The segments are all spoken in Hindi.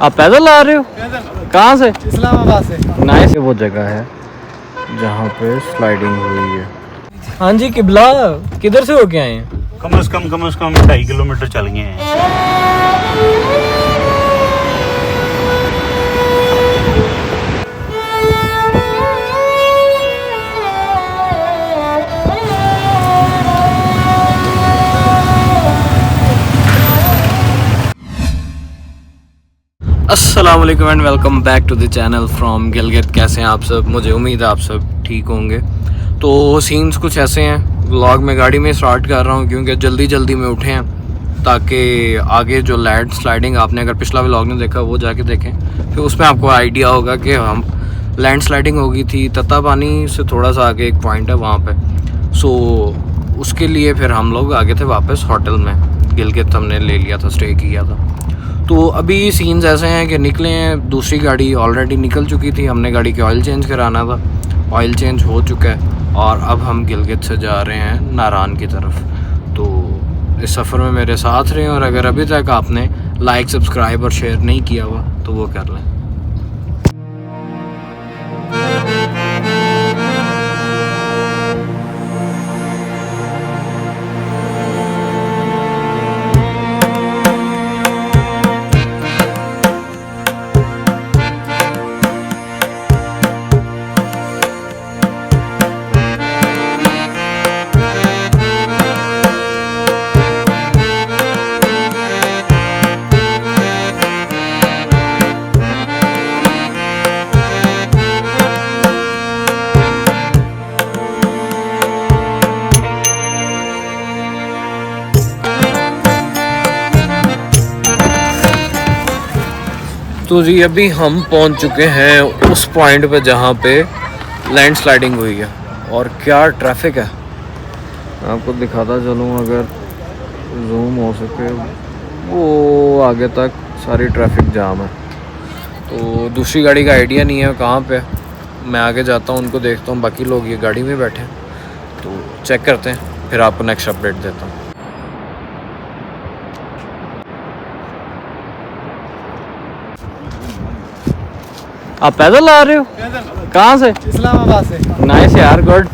आप पैदल आ रहे हो? कहाँ से? इस्लामाबाद से। नाइस। वो जगह है जहाँ पे स्लाइडिंग हुई है। हाँ जी किबला, किधर से होके आए हैं? कम से कम 2.5 किलोमीटर चल गए हैं। अस्सलाम वालेकुम and welcome back to the channel from Gilgit. कैसे हैं आप सब? मुझे उम्मीद है आप सब ठीक होंगे। तो सीन्स कुछ ऐसे हैं, व्लॉग में गाड़ी में स्टार्ट कर रहा हूँ क्योंकि जल्दी जल्दी में उठे हैं ताकि आगे जो लैंड स्लाइडिंग आपने अगर पिछला व्लॉग नहीं देखा वो जाके देखें, फिर उसमें आपको आइडिया होगा कि हम लैंड स्लाइडिंग होगी थी तत्ता पानी से थोड़ा सा आगे एक पॉइंट है वहाँ पे। सो उसके लिए फिर हम लोग आगे थे वापस होटल में। गिलगित हमने ले लिया था, स्टे किया था। तो अभी सीन्स ऐसे हैं कि निकले हैं, दूसरी गाड़ी ऑलरेडी निकल चुकी थी, हमने गाड़ी की ऑयल चेंज कराना था, ऑयल चेंज हो चुका है और अब हम गिलगित से जा रहे हैं नारान की तरफ। तो इस सफ़र में मेरे साथ रहें और अगर अभी तक आपने लाइक, सब्सक्राइब और शेयर नहीं किया हुआ तो वो कर लें। तो जी अभी हम पहुंच चुके हैं उस पॉइंट पे जहाँ पे लैंड स्लाइडिंग हुई है और क्या ट्रैफिक है आपको दिखाता चलूँ अगर जूम हो सके। वो आगे तक सारी ट्रैफिक जाम है। तो दूसरी गाड़ी का आइडिया नहीं है कहाँ पे। मैं आगे जाता हूँ, उनको देखता हूँ, बाकी लोग ये गाड़ी में बैठे हैं तो चेक करते हैं, फिर आपको नेक्स्ट अपडेट देता हूँ। आप पैदल आ रहे हो? कहाँ से? इस्लामाबाद से। नाइस यार, गुड।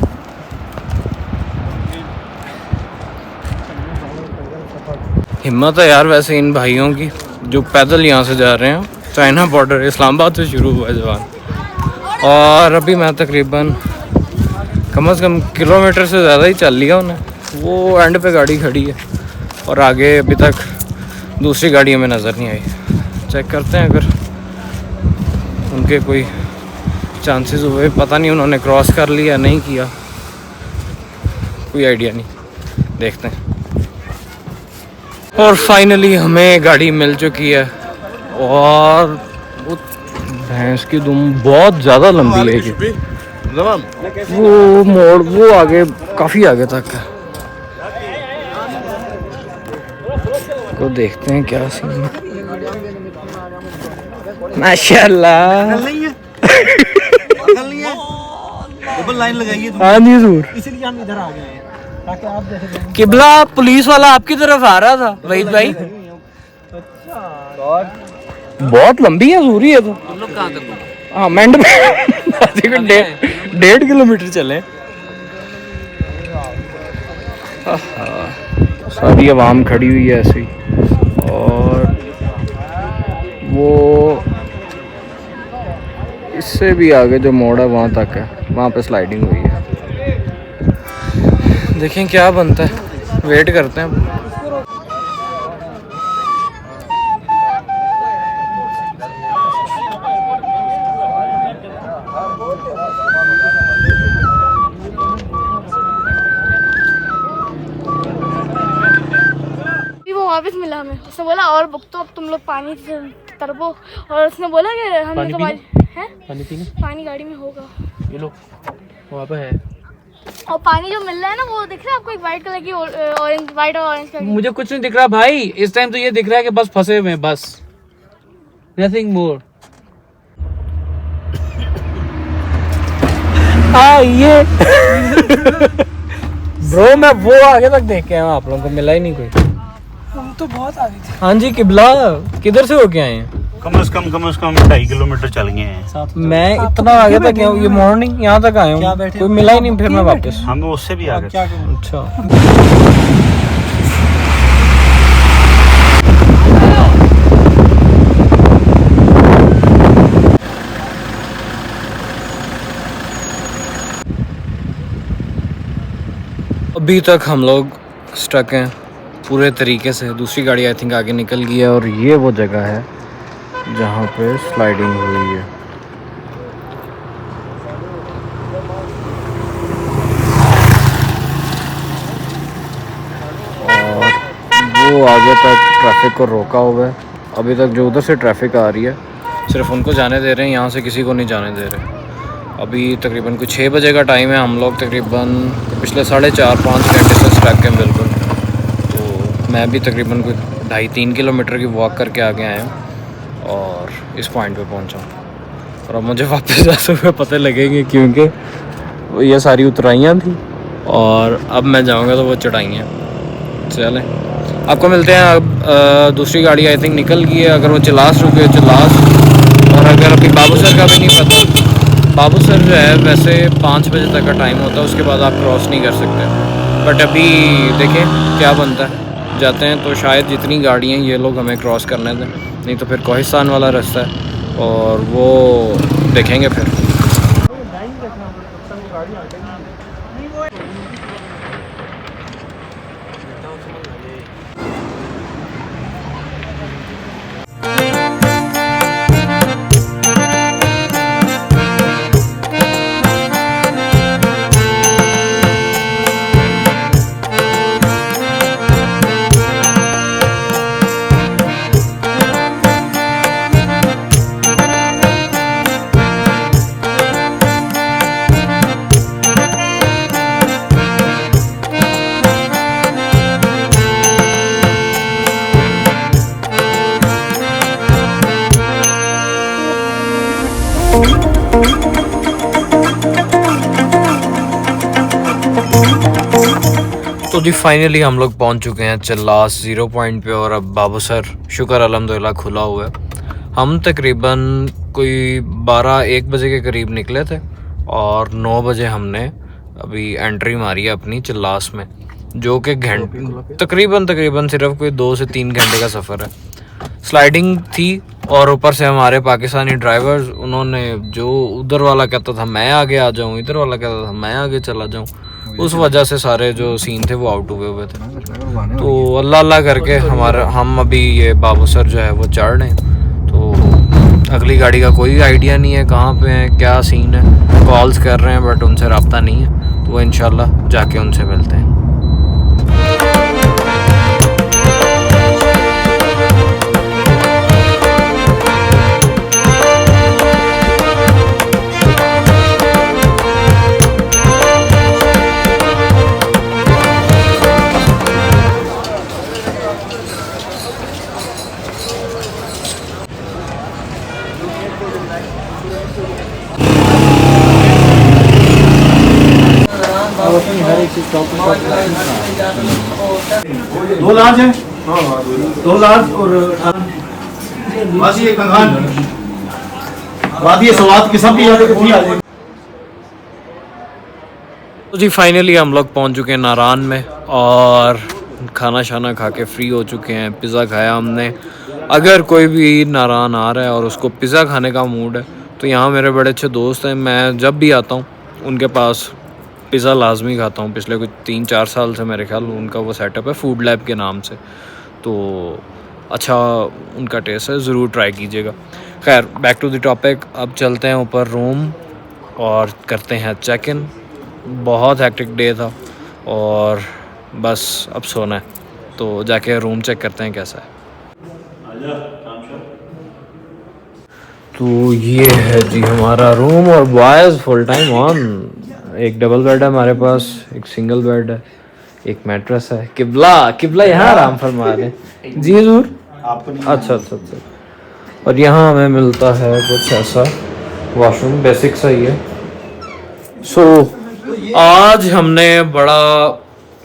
हिम्मत है यार वैसे इन भाइयों की जो पैदल यहाँ से जा रहे हैं। चाइना बॉर्डर इस्लामाबाद से शुरू हुआ है जवान, और अभी मैं तकरीबन कम से कम किलोमीटर से ज़्यादा ही चल लिया उन्हें। वो एंड पे गाड़ी खड़ी है और आगे अभी तक दूसरी गाड़ी हमें नज़र नहीं आई। चेक करते हैं अगर उनके कोई चांसेस हुए। पता नहीं उन्होंने क्रॉस कर लिया नहीं किया, कोई आइडिया नहीं, देखते हैं। और फाइनली हमें गाड़ी मिल चुकी है और वो भैंस की दुम बहुत ज़्यादा लंबी है कि वो मोड़ वो आगे काफ़ी आगे तक है। तो देखते हैं क्या सीन है। माशाल्लाह लाइन लगाइए हाँ जी जरूर। इसीलिए हम इधर आ गए हैं ताकि आप देखें। किबला पुलिस वाला आपकी तरफ आ रहा था वहीद भाई। बहुत लंबी है, जरूरी है। तो हाँ मेंढ पे 1.5 किलोमीटर चले। सारी आवाम खड़ी हुई है ऐसे ही और वो इससे भी आगे जो मोड़ है वहाँ तक है, वहाँ पे स्लाइडिंग हुई है। देखें क्या बनता है, वेट करते हैं। वो वापस मिला हमें, उसने बोला और बुक तो अब तुम लोग पानी से तरबो, और उसने बोला कि हमने तुम्हारी पानी गाड़ी में होगा, ये लो वहाँ पे है। और पानी जो मिल रहा है ना वो दिख रहा है आपको, एक वाइट कलर की ऑरेंज, वाइट और ऑरेंज कलर। मुझे कुछ नहीं दिख रहा भाई इस टाइम, तो ये दिख रहा है कि बस फंसे हुए हैं, बस नथिंग मोर। ये ब्रो मैं वो आगे तक देख के आया हूँ, आप लोगों को मिला ही नहीं कोई। हम तो बहुत आगे थे। हाँ जी किबला, किधर से होके आए हैं? कम से कम 2.5 किलोमीटर चल गए हैं। मैं इतना आगे तक गया हूँ, ये मॉर्निंग यहाँ तक आया क्या हूँ, बैठे कोई हो? मिला ही नहीं, फिर मैं वापस। हमें उससे भी आगे। क्या करूं? अच्छा अभी तक हम लोग स्टक हैं पूरे तरीके से। दूसरी गाड़ी आई थिंक आगे निकल गई है और ये वो जगह है जहाँ पे स्लाइडिंग हुई है। और वो आगे तक ट्रैफिक को रोका हुआ है। अभी तक जो उधर से ट्रैफिक आ रही है सिर्फ उनको जाने दे रहे हैं, यहाँ से किसी को नहीं जाने दे रहे। अभी तकरीबन कुछ 6 बजे का टाइम है। हम लोग तकरीबन पिछले 4.5-5 घंटे से स्टक हैं बिल्कुल। तो मैं भी तकरीबन कुछ 2.5-3 किलोमीटर की वॉक करके आगे आया हूँ और इस पॉइंट पे पहुँचा हूँ। और अब मुझे वापस जाते हुए पते लगेंगे क्योंकि ये सारी उतराइयाँ थी और अब मैं जाऊँगा तो वो चढ़ाइयाँ। चलें आपको मिलते हैं। अब दूसरी गाड़ी आई थिंक निकल गई है। अगर वो चिलास रुकी है चिलास, और अगर अभी बाबूसर का भी नहीं पता। बाबूसर जो है वैसे 5 बजे तक का टाइम होता है, उसके बाद आप क्रॉस नहीं कर सकते। बट अभी देखें क्या बनता है। जाते हैं तो शायद जितनी गाड़ियाँ ये लोग हमें क्रॉस करने दें, नहीं तो फिर कोहिस्तान वाला रास्ता है और वो देखेंगे फिर। तो जी फाइनली हम लोग पहुंच चुके हैं चिल्लास 0 पॉइंट पे और अब बाबूसर शुक्र अल्हम्दुलिल्लाह खुला हुआ है। हम तकरीबन कोई 12-1 बजे के करीब निकले थे और 9 बजे हमने अभी एंट्री मारी है अपनी चिल्लास में, जो कि तकरीबन सिर्फ कोई 2 से 3 घंटे का सफ़र है। स्लाइडिंग थी और ऊपर से हमारे पाकिस्तानी ड्राइवर्स, उन्होंने जो उधर वाला कहता था मैं आगे आ जाऊँ, इधर वाला कहता था मैं आगे चला जाऊँ, उस वजह से सारे जो सीन थे वो आउट हुए थे। तो अल्लाह अल्लाह करके हम अभी ये बाबूसर जो है वो चढ़ रहे हैं। तो अगली गाड़ी का कोई आइडिया नहीं है कहाँ पे है, क्या सीन है। कॉल्स कर रहे हैं बट उनसे रब्ता नहीं है, तो वो इंशाल्लाह जाके उनसे मिलते हैं। दो लार्ज है, 2 लार्ज और बस ये कंगान वादी सवाद के सब आ जाए। तो जी फाइनली हम लोग पहुंच चुके हैं नारान में और खाना शाना खा के फ्री हो चुके हैं। पिज़्ज़ा खाया हमने। अगर कोई भी नारान आ रहा है और उसको पिज़्ज़ा खाने का मूड है तो यहाँ मेरे बड़े अच्छे दोस्त हैं, मैं जब भी आता हूँ उनके पास पिज़्ज़ा लाजमी खाता हूँ। पिछले कुछ 3-4 साल से मेरे ख्याल उनका वो सेटअप है फूड लैब के नाम से, तो अच्छा उनका टेस्ट है, ज़रूर ट्राई कीजिएगा। खैर बैक टू द टॉपिक, अब चलते हैं ऊपर रूम और करते हैं चेक इन। बहुत हेक्टिक डे था और बस अब सोना है, तो जाके रूम चेक करते हैं कैसा है। तो ये है जी हमारा रूम और बॉयज़ फुल टाइम ऑन। एक डबल बेड है हमारे पास, एक सिंगल बेड है, एक मैट्रेस है। किबला यहाँ आराम फरमा रहे हैं जी हजूर। अच्छा। और यहाँ हमें मिलता है कुछ ऐसा वॉशरूम, बेसिक सा ही है। सो आज हमने बड़ा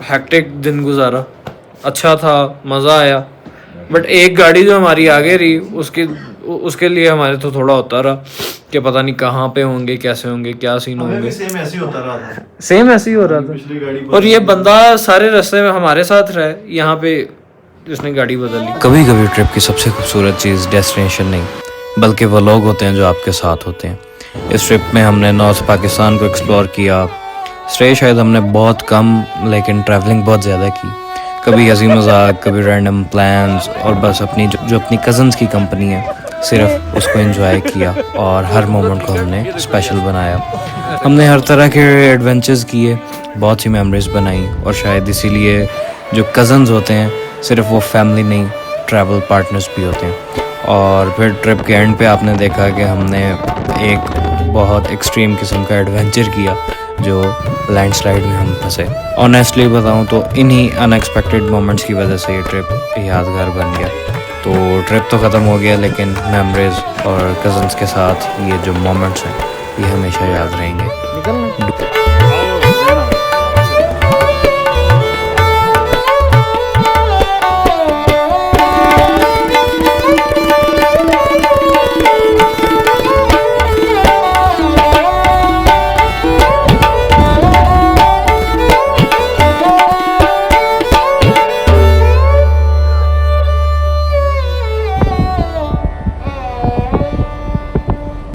हेक्टिक दिन गुजारा, अच्छा था, मज़ा आया। बट एक गाड़ी जो हमारी आगे रही उसके लिए हमारे तो थोड़ा होता रहा कि पता नहीं कहाँ पे होंगे, कैसे होंगे, क्या सीन हमें भी होंगे। सेम ऐसे ही होता रहा था। सेम ऐसे ही हो रहा पिछली गाड़ी था। और ये बंदा सारे रास्ते में हमारे साथ रहा है, यहाँ पे उसने गाड़ी बदल ली। कभी कभी ट्रिप की सबसे खूबसूरत चीज़ डेस्टिनेशन नहीं बल्कि वो लोग होते हैं जो आपके साथ होते हैं। इस ट्रिप में हमने नॉर्थ पाकिस्तान को एक्सप्लोर किया। स्टे शायद हमने बहुत कम, लेकिन ट्रैवलिंग बहुत ज़्यादा की। कभी हंसी मजाक, कभी रैंडम प्लान्स, और बस अपनी जो अपनी कज़न्स की कंपनी है सिर्फ उसको एंजॉय किया और हर मोमेंट को हमने स्पेशल बनाया। हमने हर तरह के एडवेंचर्स किए, बहुत सी मेमोरीज बनाई, और शायद इसीलिए जो कज़न्स होते हैं सिर्फ वो फैमिली नहीं, ट्रैवल पार्टनर्स भी होते हैं। और फिर ट्रिप के एंड पे आपने देखा कि हमने एक बहुत एक्सट्रीम किस्म का एडवेंचर किया जो लैंडस्लाइड में हम फंसे। ऑनेस्टली बताऊं तो इन्हीं अनएक्सपेक्टेड मोमेंट्स की वजह से ये ट्रिप यादगार बन गया। तो ट्रिप तो ख़त्म हो गया, लेकिन मेमोरीज और कज़न्स के साथ ये जो मोमेंट्स हैं ये हमेशा याद रहेंगे।